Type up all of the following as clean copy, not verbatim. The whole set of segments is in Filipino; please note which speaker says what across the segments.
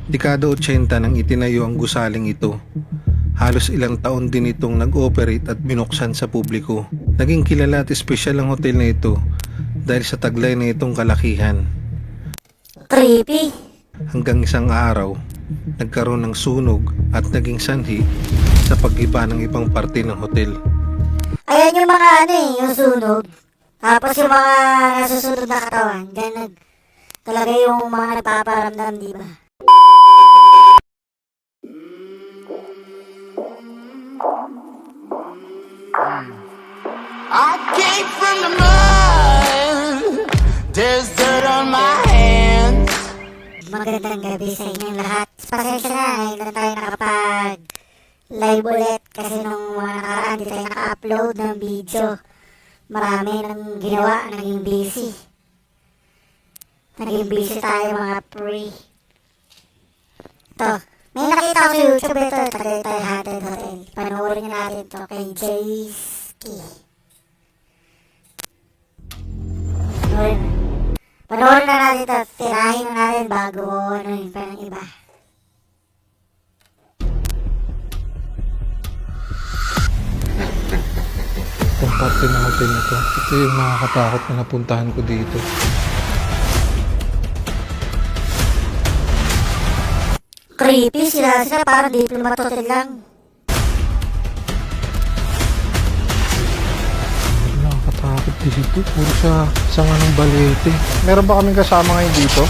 Speaker 1: Dekada 80 nang itinayo ang gusaling ito. Halos ilang taon din itong nag-operate at binuksan sa publiko. Naging kilala at espesyal ang hotel na ito dahil sa taglay na itong kalakihan.
Speaker 2: Creepy.
Speaker 1: Hanggang isang araw, nagkaroon ng sunog at naging sanhi sa pag-iba ng ibang parte ng hotel.
Speaker 2: Ayan yung mga yung sunog. Tapos yung mga nasusunod na katawan. Ganun. Talaga yung mga nagpaparamdam, di ba?
Speaker 3: I came from the mud. There's dirt on my hands.
Speaker 2: Magandang gabi sa inyong lahat. Pasensya na, ngayon lang tayo nakapag-live ulit kasi nung mga nakaraan di tayo naka-upload ng video. Marami nang ginawa, naging busy. Naging busy tayo mga pre. Ito, may nakita ko sa YouTube ito, Tagaytay Haunted Hotel. Panoorin nyo natin ito kay Jayski. Panoorin na natin ito, tirahin na natin bago ano yung parang iba.
Speaker 1: Itong parte ng hotel na to, ito yung nakakatakot na napuntahan ko dito.
Speaker 2: Creepy sila parang diplomat hotel lang.
Speaker 1: Nakakatakot dito, puro siya sanga ng balete. Meron ba kaming kasama ngayon dito?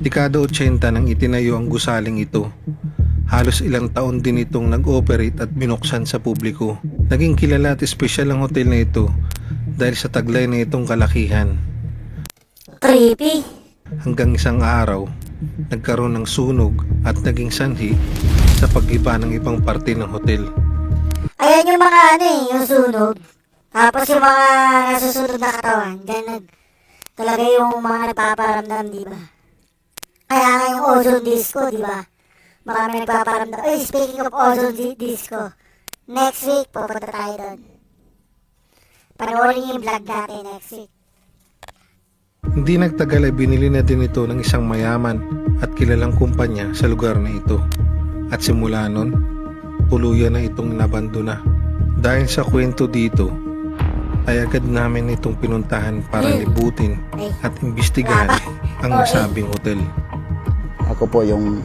Speaker 1: Dekada 80 nang itinayo ang gusaling ito. Halos ilang taon din itong nag-operate at binuksan sa publiko. Naging kilala at espesyal ang hotel na ito dahil sa taglay na itong kalakihan.
Speaker 2: Creepy.
Speaker 1: Hanggang isang araw, nagkaroon ng sunog at naging sanhi sa pag-iba ng ibang parte ng hotel.
Speaker 2: Ayan yung mga yung sunog. Tapos yung mga nasusunod na katawan. Ganun. Talaga yung mga nagpaparamdam, di ba? Kaya nga yung ozone disco, di ba? Marami nagpaparamdam. Speaking of ozone disco, next week pupunta tayo doon. Panoorin yung vlog natin next week.
Speaker 1: Hindi nagtagal ay binili na din ito ng isang mayaman at kilalang kumpanya sa lugar na ito. At simula nun, tuluyan na itong nabandona. Dahil sa kwento dito, ay agad namin itong pinuntahan para libutin at imbestigahan ang nasabing hotel.
Speaker 4: Ako po yung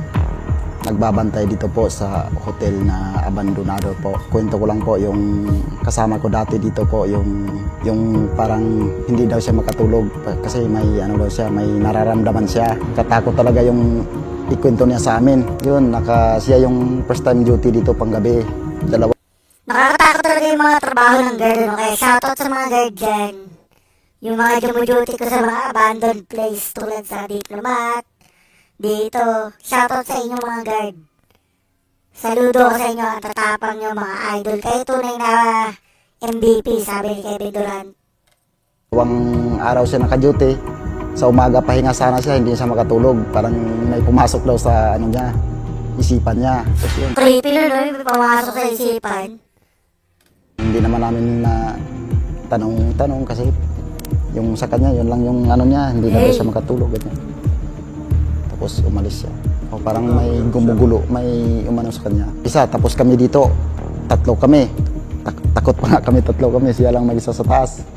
Speaker 4: nagbabantay dito po sa hotel na abandonado po. Kwento ko lang po yung kasama ko dati dito po, yung parang hindi daw siya makatulog kasi may ano daw siya, may nararamdaman siya. Katakot talaga yung ikwento niya sa amin. Yun, siya yung first time duty dito panggabi.
Speaker 2: Nakakatakot talaga yung mga trabaho ng guard. No? Kaya shoutout sa mga guard dyan. Yung mga duty ko sa mga abandoned place tulad sa Diplomat. Dito, shoutout sa inyong mga guard. Saludo ko sa inyo, ang tatapang nyo mga idol. Kayo tunay na MVP, sabi ni Kevin Durant.
Speaker 4: Ilang araw siya naka-duty. Sa umaga pahinga sana siya, hindi siya makatulog. Parang may pumasok daw sa ano niya, isipan niya. Tapos yun.
Speaker 2: Creepy nun, no? May pumasok sa isipan.
Speaker 4: Hindi naman namin na tanong kasi yung sa kanya, yun lang yung ano niya, hindi na daw siya makatulog. Ganyan. Tapos umalis siya. O parang may gumugulo, may umano sa kanya. Isa, tapos kami dito, tatlo kami. Takot pa nga kami, tatlo kami. Siya lang mag-isa sa taas.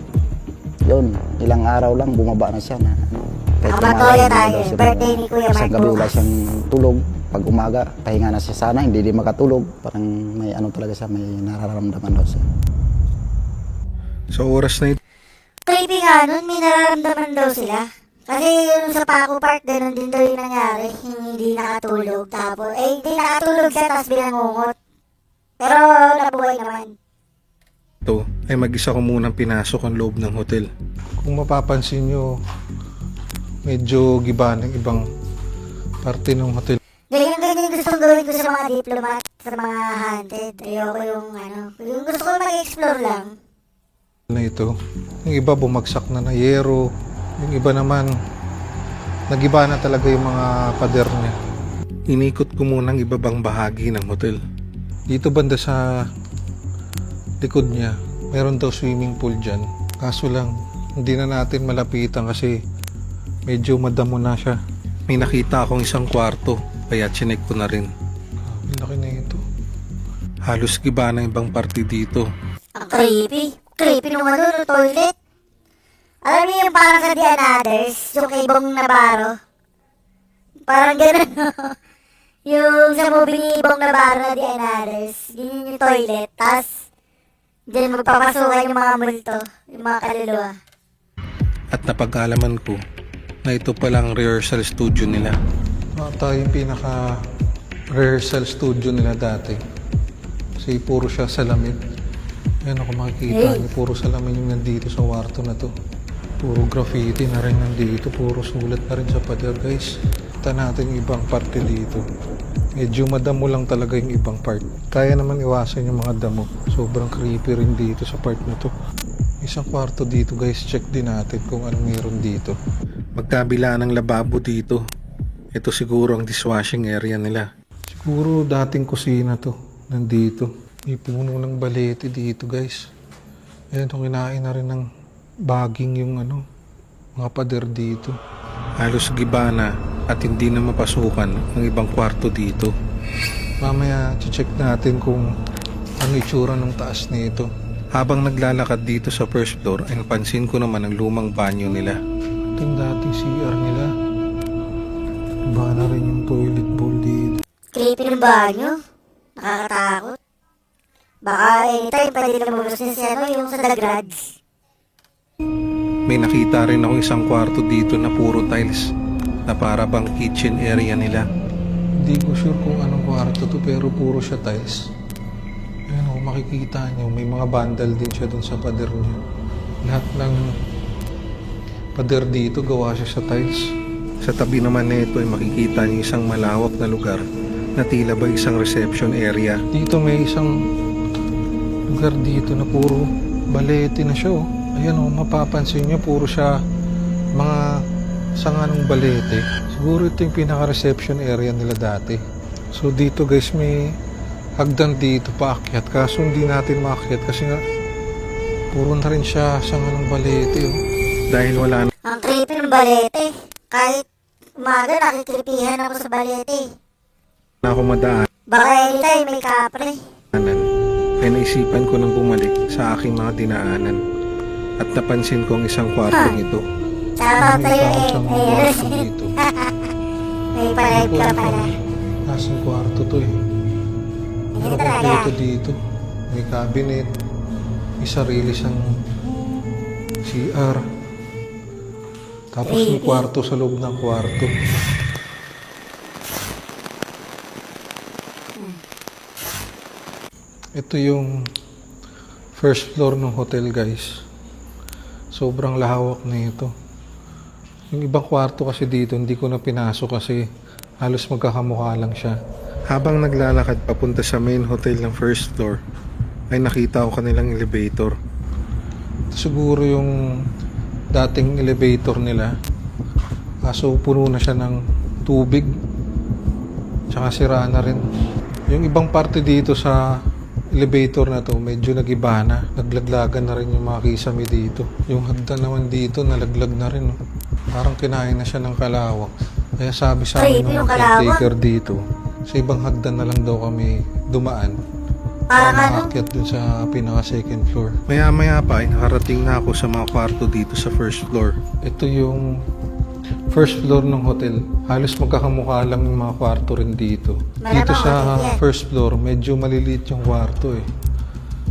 Speaker 4: Yun, ilang araw lang, bumaba na siya. Kahit
Speaker 2: Kamatoya tayo, birthday ni Kuya Mark
Speaker 4: gabi wala
Speaker 2: bukas.
Speaker 4: siyang tulog. Pag umaga, pahinga na siya sana, hindi din makatulog. Parang may ano talaga siya, may nararamdaman daw siya.
Speaker 1: Sa oras na ito,
Speaker 2: Creepy nga nun, may nararamdaman daw sila. Kasi yung sa Paco Park, ganun din daw yung nangyari. Hindi nakatulog. Tapos, hindi nakatulog siya, tapos binangungot. Pero nabuhay naman.
Speaker 1: ay mag-isa ko munang pinasok ang loob ng hotel. Kung mapapansin nyo, medyo giba ng ibang parte ng hotel.
Speaker 2: Ganyan gusto kong gawin ko sa mga diplomat, sa mga haunted. Ayoko yung gusto ko mag-explore lang.
Speaker 1: Na ito, yung iba bumagsak na na yero, yung iba naman nagiba na talaga yung mga pader niya. Inikot ko muna ang ibabang bahagi ng hotel. Dito banda sa likod niya, Meron daw swimming pool dyan. Kaso lang, hindi na natin malapitan kasi medyo madamo na siya. May nakita akong isang kwarto, kaya chinek ko na rin. Ang laki na ito. Halos giba ng ibang parte dito.
Speaker 2: Ang creepy. Creepy nung ano, toilet. Alam niyo yung parang sa The Others, yung kay Bong Navarro. Parang gano'n, no? Yung sa movie ni Bong Navarro na The Others, yun yung toilet. Tapos, diyan magpapasukan yung mga multo, yung mga kaluluwa.
Speaker 1: At napag-alaman ko na ito palang rehearsal studio nila. Ito yung pinaka rehearsal studio nila dati. Kasi puro siya salamin. Ayan ako makikita niyo, puro salamin yung nandito sa kwarto na to. Puro graffiti na rin nandito, puro sulat na rin sa pader guys. Kita natin yung ibang parte dito. Medyo madamo lang talaga yung ibang part. Kaya naman iwasan yung mga damo. Sobrang creepy rin dito sa part na to. Isang kwarto dito guys, check din natin kung anong meron dito. Magkabila ng lababo dito. Ito siguro ang dishwashing area nila. Siguro dating kusina to. Nandito. May puno ng balete dito guys. Ayan, kinain na rin ng baging yung mga pader dito. Halos giba na at hindi na mapasukan ang ibang kwarto dito. Mamaya check natin kung ano itsura ng taas nito. Habang naglalakad dito sa first floor ay napansin ko naman ang lumang banyo nila. Ito yung dating CR nila. Iba na rin yung toilet bowl dito.
Speaker 2: Creepy ng banyo. Nakakatakot. Baka anytime pwede na lumabas niya si yung sa The Grudge.
Speaker 1: May nakita rin ako isang kwarto dito na puro tiles na para bang kitchen area nila. Hindi ko sure kung anong kwarto to pero puro siya tiles. Ayan o, makikita nyo, may mga bandal din siya dun sa pader niya. Lahat ng pader dito gawa siya sa tiles. Sa tabi naman nito ay makikita nyo isang malawak na lugar na tila ba isang reception area. Dito may isang lugar dito na puro balete na siya oh. Ayan o, mapapansin nyo, puro siya mga sanga ng balete. Siguro ito yung pinaka-reception area nila dati. So dito guys, may hagdan dito paakyat. Kaso hindi natin maakyat kasi nga puro na rin siya sanga ng balete. Oh. Dahil wala
Speaker 2: Ang creepy ng balete. Kahit umaga nakikripihan ako sa balete.
Speaker 1: na ako madaan.
Speaker 2: Baka anytime may kapre.
Speaker 1: Ay naisipan ko nang bumalik sa aking mga dinaanan. At napansin ko ang isang kwartong ito.
Speaker 2: Shoutout
Speaker 1: May
Speaker 2: sa'yo
Speaker 1: isang kwarto dito.
Speaker 2: May palive ka pala.
Speaker 1: Nasang kwarto to eh. Pero kompleto dito. May cabinet. May sarili siyang CR. Tapos may kwarto sa loob ng kwarto. Ito yung first floor ng hotel guys. Sobrang lahawak na ito. Yung ibang kwarto kasi dito hindi ko na pinasok kasi halos magkakamukha lang siya. Habang naglalakad papunta sa main hotel ng first floor ay nakita ko kanilang elevator. Ito siguro yung dating elevator nila. Kaso puno na siya ng tubig. Tsaka sira na rin. Yung ibang parte dito sa elevator na to medyo nagiba na. Naglaglagan na rin yung mga kisame dito. Yung hagdan naman dito nalaglag na rin. Parang kinain na siya ng kalawak. Kaya sabi sa amin ng caretaker dito, sa ibang hagdan na lang daw kami dumaan. Para makaakyat dun sa pinaka second floor. Maya pa ay nakarating na ako sa mga kwarto dito sa first floor. Ito yung first floor ng hotel. Halos magkakamukha lang yung mga kwarto rin dito. Dito sa first floor, medyo maliliit yung kwarto eh.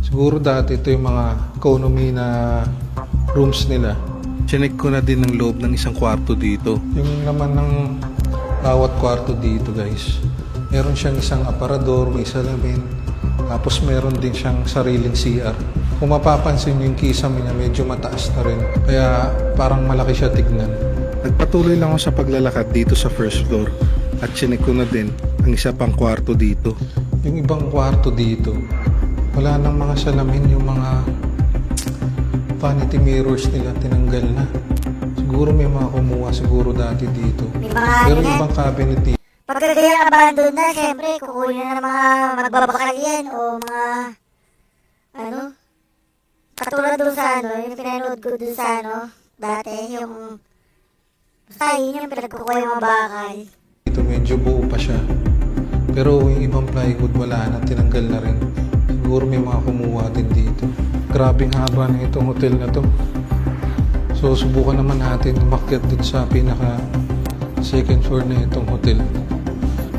Speaker 1: Siguro dati ito yung mga economy na rooms nila. Chinek ko na din ang loob ng isang kwarto dito. Yung naman ng bawat kwarto dito guys. Meron siyang isang aparador, may salamin. Tapos meron din siyang sariling CR. Kung mapapansin nyo yung kisame niya medyo mataas na rin. Kaya parang malaki siya tignan. Nagpatuloy lang ako sa paglalakad dito sa first floor at chinek ko na din ang isa pang kwarto dito. Yung ibang kwarto dito, wala nang mga salamin, yung mga vanity mirrors nila tinanggal na. Siguro may mga kumuha siguro dati dito. Pero yung ibang cabinet dito,
Speaker 2: Pagka kaya abandon na, syempre, kukunin na ng mga magbabakal yan o mga, Katulad dun sa ano, yung pinanood ko dun sa ano, dati, yung... Basta yun yung pinagkukuha yung mga bakal.
Speaker 1: Ito medyo buo pa siya. Pero yung ibang plywood wala na, tinanggal na rin. Siguro may mga kumuha din dito. Grabing haba na itong hotel na to. So subukan naman natin umakyat dun sa pinaka second floor na itong hotel.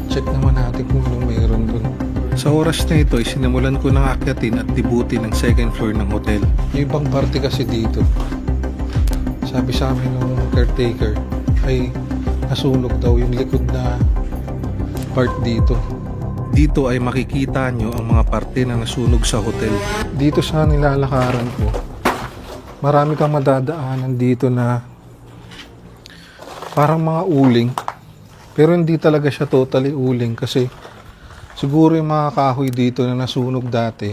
Speaker 1: Check naman natin kung anong mayroon dun. Sa oras na ito, sinimulan ko ng akyatin at dibutin ang second floor ng hotel. Yung ibang parte kasi dito, sabi sa amin ng caretaker, ay nasunog daw yung likod na part dito. Dito ay makikita nyo ang mga parte na nasunog sa hotel. Dito sa nilalakaran ko, marami kang madadaanan dito na parang mga uling. Pero hindi talaga siya totally uling kasi siguro yung mga kahoy dito na nasunog dati,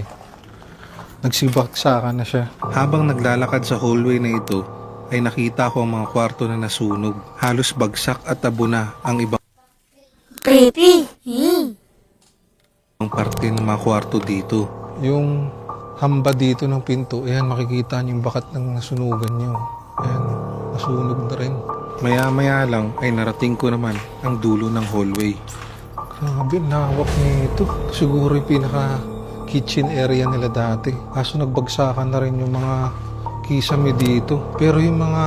Speaker 1: nagsibaksakan na siya. Habang naglalakad sa hallway na ito, ay nakita ko ang mga kwarto na nasunog. Halos bagsak at tabo na ang ibang
Speaker 2: Creepy!
Speaker 1: parte ng mga kwarto dito. Yung hamba dito ng pinto, ayan makikita niyo yung bakat ng nasunugan niyo. Ayan, nasunog na rin. Maya-maya lang ay narating ko naman ang dulo ng hallway. Grabe, lawak nito. Siguro yung pinaka kitchen area nila dati. Kaso nagbagsakan na rin yung mga kisame dito. Pero yung mga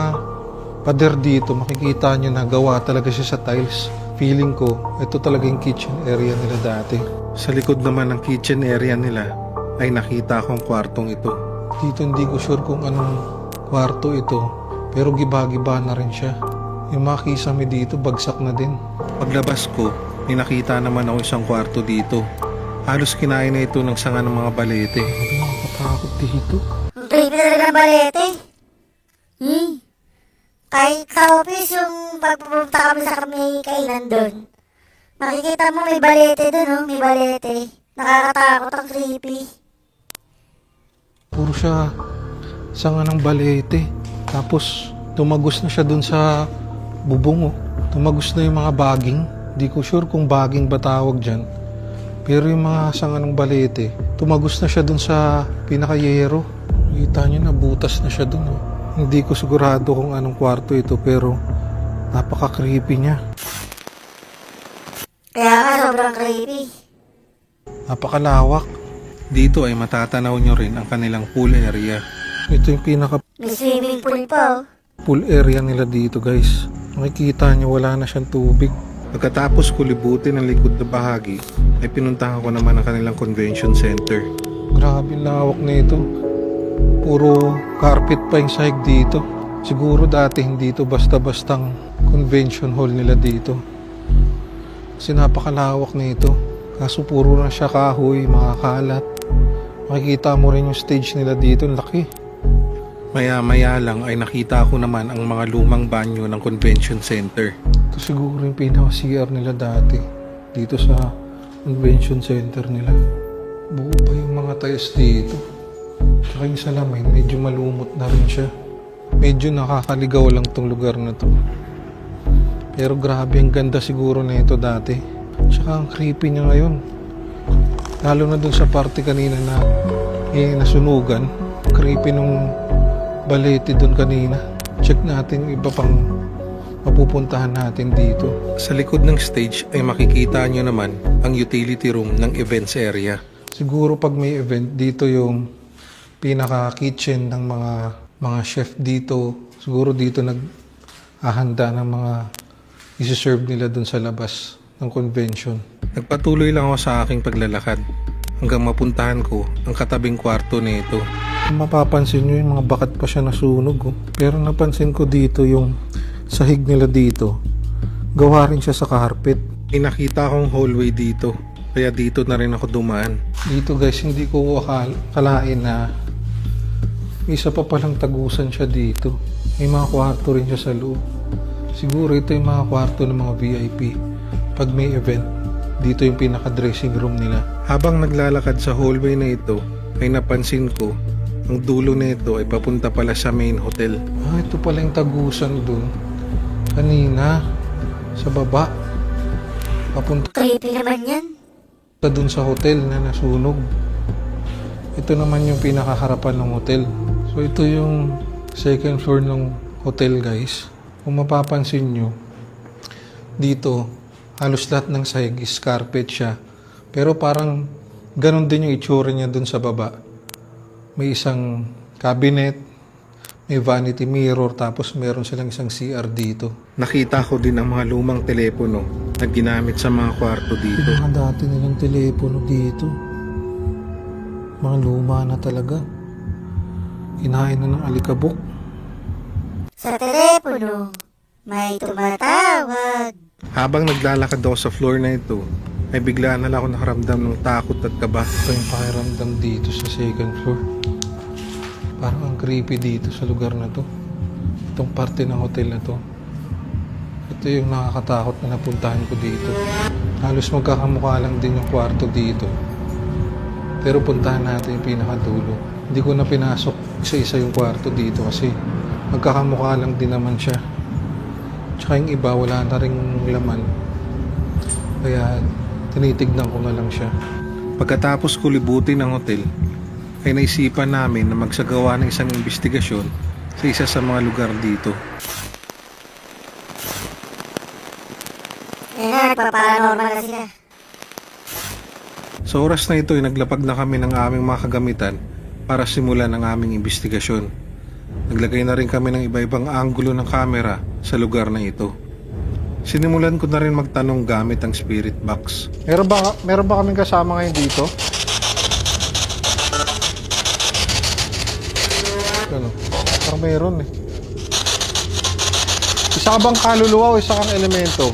Speaker 1: pader dito, makikita nyo na gawa talaga siya sa tiles. Feeling ko, ito talaga yung kitchen area nila dati. Sa likod naman ng kitchen area nila, ay nakita ko ang kwartong ito. Dito hindi ko sure kung anong kwarto ito, pero giba-giba na rin siya. Yung mga kisame dito, bagsak na din. Paglabas ko, may nakita naman ako isang kwarto dito. Halos kinain na ito ng sanga ng mga balete. Hindi nakakatakot dito.
Speaker 2: Ang creepy talaga ng balete. Kahit sa office yung pagpupunta kami sa kainan doon. Makikita mo may balete doon, oh. May balete. Nakakatakot, ang creepy.
Speaker 1: Puro siya sanga ng balete. Tapos tumagos na siya dun sa bubong. Oh. Tumagos na yung mga baging. Di ko sure kung baging ba tawag dyan. Pero yung mga sanga ng balete, tumagos na siya dun sa pinakayero. Kita nyo na butas na siya dun. Oh. Hindi ko sigurado kung anong kwarto ito pero napaka-creepy niya.
Speaker 2: Kaya nga, sobrang creepy.
Speaker 1: Napakalawak. Dito ay matatanaw nyo rin ang kanilang pool area. Ito yung pinaka
Speaker 2: May swimming pool pa, oh.
Speaker 1: pool area nila dito guys. Makikita nyo wala na siyang tubig. Pagkatapos ko libutin ang likod na bahagi, ay pinuntahan ko naman ang kanilang convention center. Grabe lawak na ito. Puro carpet pa yung sahig dito. Siguro dati hindi ito basta-bastang convention hall nila dito. Kasi napakalawak na ito. Kaso puro na siya kahoy, mga kalat. Makikita mo rin yung stage nila dito, laki. Maya-maya lang ay nakita ko naman ang mga lumang banyo ng convention center. Ito siguro yung pinaka-CR nila dati. Dito sa convention center nila. Buo pa yung mga tiles dito. Tsaka yung salamin, medyo malumot na rin siya. Medyo nakakaligaw lang tong lugar na to. Pero grabe, ang ganda siguro na ito dati. Tsaka ang creepy niya ngayon. Lalo na dun sa party kanina na nasunugan. Creepy nung balete dun kanina. Check natin yung iba pang mapupuntahan natin dito. Sa likod ng stage ay makikita nyo naman ang utility room ng events area. Siguro pag may event, dito yung pinaka-kitchen ng mga chef dito. Siguro dito naghahanda ng mga isi-serve nila dun sa labas ng convention. Nagpatuloy lang ako sa aking paglalakad hanggang mapuntahan ko ang katabing kwarto nito. Kung mapapansin nyo, yung mga bakat pa siya nasunog. Oh. Pero napansin ko dito yung sahig nila dito. Gawa rin siya sa carpet. May nakita akong hallway dito. Kaya dito na rin ako dumaan. Dito guys, hindi ko akalain na isa pa palang tagusan siya dito. May mga kwarto rin siya sa loob. Siguro ito yung mga kwarto ng mga VIP. Pag may event, dito yung pinaka-dressing room nila. Habang naglalakad sa hallway na ito, ay napansin ko, ang dulo na ito ay papunta pala sa main hotel. Ito pala yung tagusan dun. Kanina, sa baba. Papunta
Speaker 2: Creepy naman yan.
Speaker 1: dun sa hotel na nasunog. Ito naman yung pinakaharapan ng hotel. So ito yung second floor ng hotel guys. Kung mapapansin nyo, dito halos lahat ng sahig is carpet siya. Pero parang ganun din yung itsura niya dun sa baba. May isang cabinet, may vanity mirror, tapos meron silang isang CR dito. Nakita ko din ang mga lumang telepono na ginamit sa mga kwarto dito. Yung mga dati nilang telepono dito. Mga luma na talaga. Kinain na ng alikabok.
Speaker 2: Sa telepono, may tumatawag.
Speaker 1: Habang naglalakad ako sa floor na ito, ay bigla na lang ako nakaramdam ng takot at kaba. Ito yung pakiramdam dito sa second floor. Parang ang creepy dito sa lugar na to. Itong parte ng hotel na to. Ito yung nakakatakot na napuntahan ko dito. Halos magkakamukha lang din yung kwarto dito. Pero puntahan natin yung pinakadulo. Hindi ko na pinasok isa-isa yung kwarto dito kasi magkakamukha lang din naman siya. Tsaka yung iba wala na ring laman. Kaya tinitignan ko na lang siya. Pagkatapos ko libutin ang hotel, ay naisipan namin na magsagawa ng isang investigasyon sa isa sa mga lugar dito.
Speaker 2: Nagpa-paranormal na sila.
Speaker 1: Sa oras na ito ay naglapag na kami ng aming mga kagamitan para simulan ang aming investigasyon. Naglagay na rin kami ng iba-ibang anggulo ng kamera sa lugar na ito. Sinimulan ko na rin magtanong gamit ang spirit box. Meron ba kaming kasama ngayon dito? Ano? Parang meron eh. Isa ka bang kaluluwa o isa kang elemento?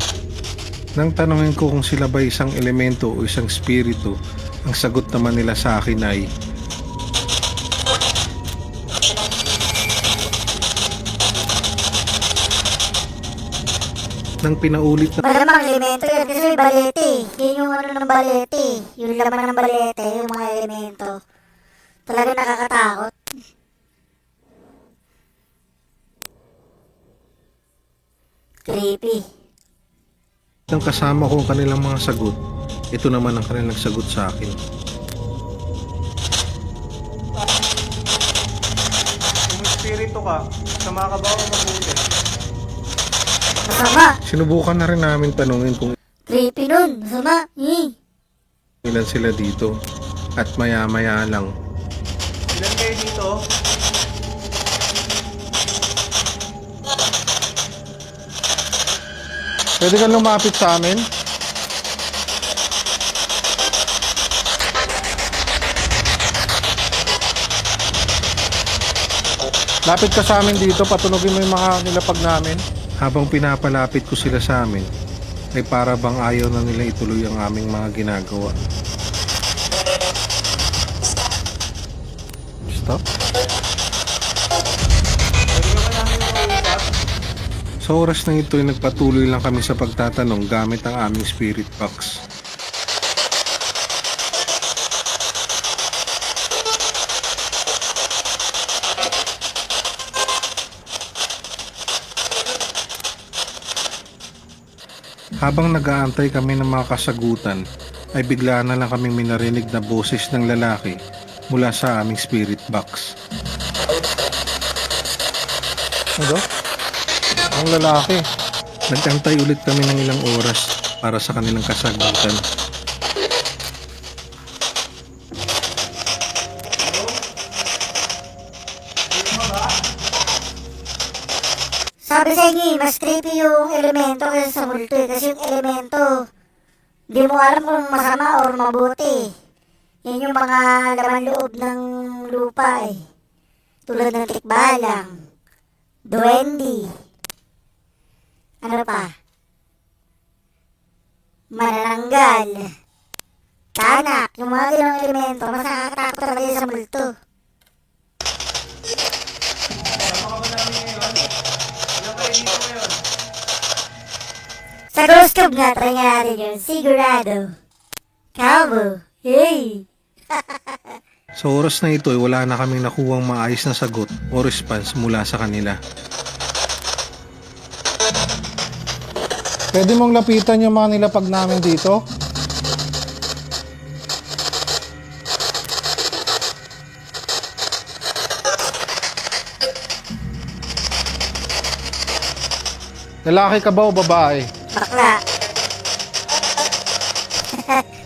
Speaker 1: Nang tanongin ko kung sila ba isang elemento o isang spirito, ang sagot naman nila sa akin ay nang pinaulit na
Speaker 2: Malamang elemento yan kasi may balete. Yan yung ano ng balete. Yung laman ng balete, yung mga elemento. Talaga nakakatakot. Creepy.
Speaker 1: ng kasama ko ang kanilang mga sagot, ito naman ang kanilang sagot sa akin.
Speaker 5: Kung espiritu ka, sama ka ba o mabuti?
Speaker 2: Masama.
Speaker 1: Sinubukan na rin namin tanungin kung
Speaker 2: Creepy nun. Masama.
Speaker 1: ilan sila dito at maya-maya lang
Speaker 5: Ilan kayo dito?
Speaker 1: pwede kang lumapit sa amin? Lapit ka sa amin dito, patunogin mo yung mga nilapag namin. Habang pinapalapit ko sila sa amin, ay para bang ayaw na nila ituloy ang aming mga ginagawa. Stop. Sa oras na ito ay nagpatuloy lang kami sa pagtatanong gamit ang aming spirit box. Habang nag-aantay kami ng mga kasagutan, ay bigla na lang kaming minarinig na boses ng lalaki mula sa aming spirit box. Ano? Ang lalaki. Nagantay ulit kami ng ilang oras para sa kanilang kasagutan.
Speaker 2: Sabi sa inyo, mas creepy yung elemento kaysa sa multo eh. Kasi yung elemento, di mo alam kung masama or mabuti. Yan yung mga laman loob ng lupa eh. Tulad ng tikbalang, duwende, ano pa? Manananggal, tanak, yung mga ganong elemento, mas nakakatakot talaga sa multo. Sa Ghost Cube nga, try nga natin yun. Sigurado. Calvo. Hey!
Speaker 1: Sa oras na ito ay wala na kaming nakuhang maayos na sagot o response mula sa kanila. Pwede mong lapitan yung mga nilapag namin dito? Lalaki ka ba o babae?
Speaker 2: Bakla.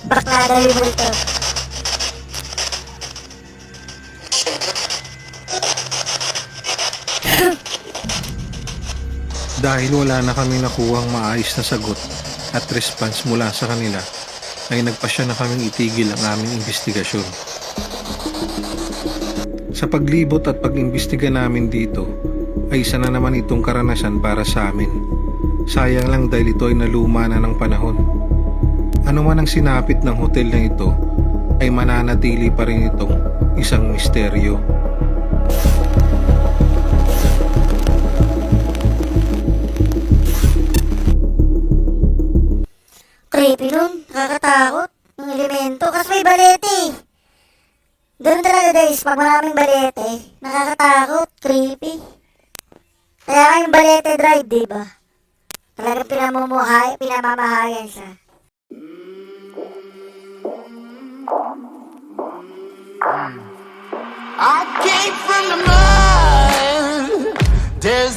Speaker 2: Bakla daw yung multo.
Speaker 1: Dahil wala na kami nakuhang maayos na sagot at response mula sa kanila, ay nagpasya na kaming itigil ang aming investigasyon. Sa paglibot at pag-imbestiga namin dito, ay isa na naman itong karanasan para sa amin. Sayang lang dahil ito ay naluma na ng panahon. Ano man ang sinapit ng hotel na ito, ay mananatili pa rin itong isang misteryo.
Speaker 2: Creepy nun. Nakakatakot. Yung elemento. Kasi may balete. Ganun talaga guys. Pag maraming balete, nakakatakot. Creepy. Kaya nga yung balete drive, diba? Talagang pinamamahayan siya.
Speaker 3: I came from the mud. There's